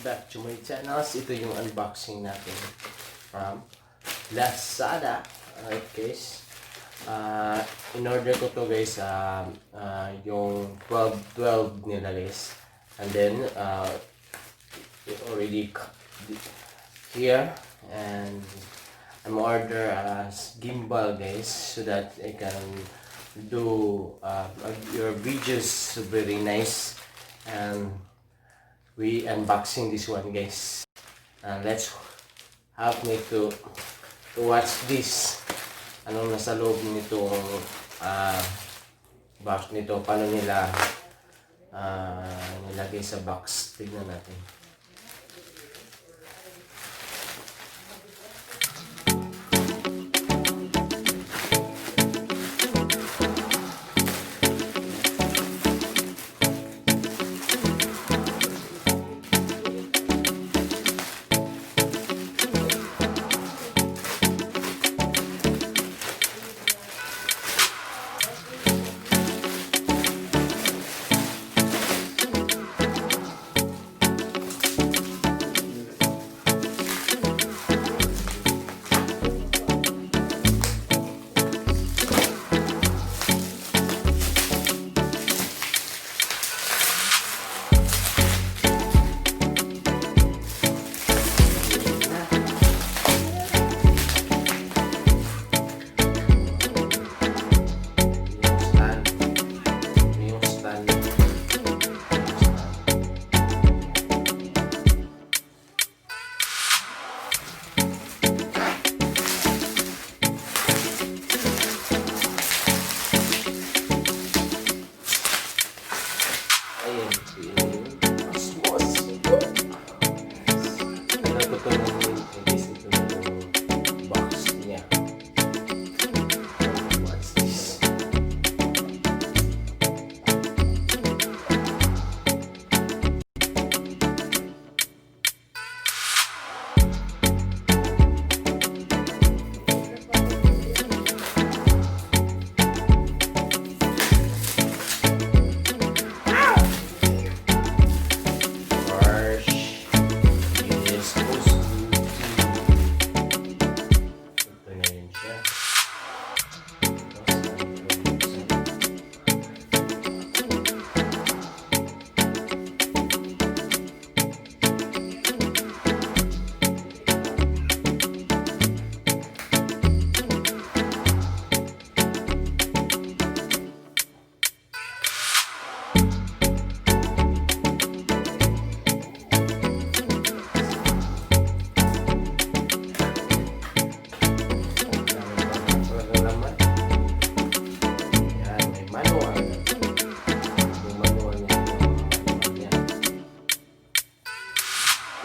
back to my channels. Ito yung unboxing natin from Lazada. Alright guys, in order ko to guys, yung 12 nila guys, and then it already here, and I'm order gimbal guys, so that I can do your videos very nice. And we unboxing this one guys, and let's help me to watch this. Anong nasa loob nitong box nito, paano nila nilagay sa box. Tignan natin.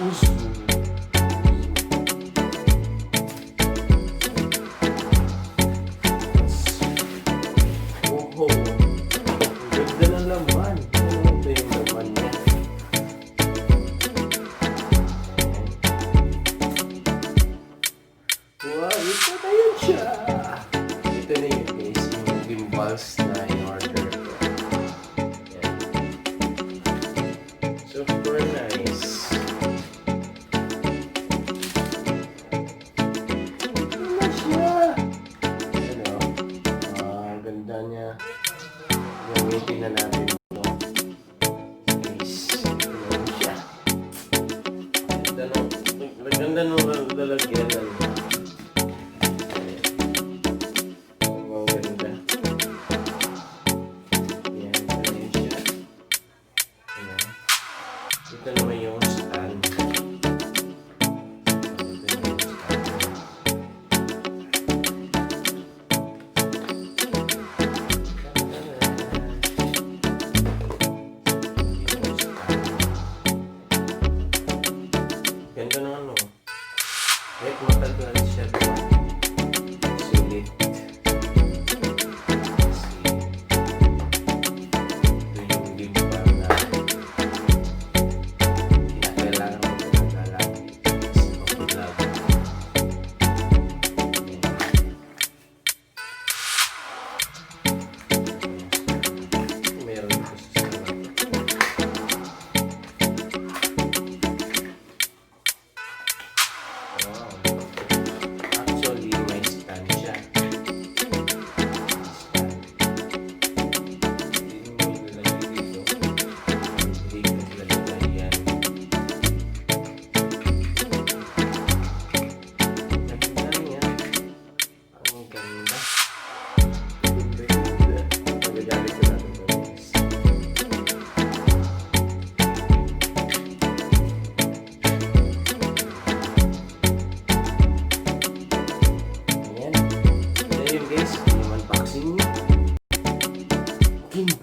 Osmo. Oh, ganda ng laman. Ito yung laman niya. Wow, ito na yun siya. Ito na yun guys, yung gimbals na in-order ko. Super nice. Gamitin na natin ito. Guys, ito siya. Ganda nung lalagyan. Ang ganda. Yan, ito na siya. Ito naman yung stand. Ganda ng ano. Kahit matagal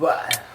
Bye!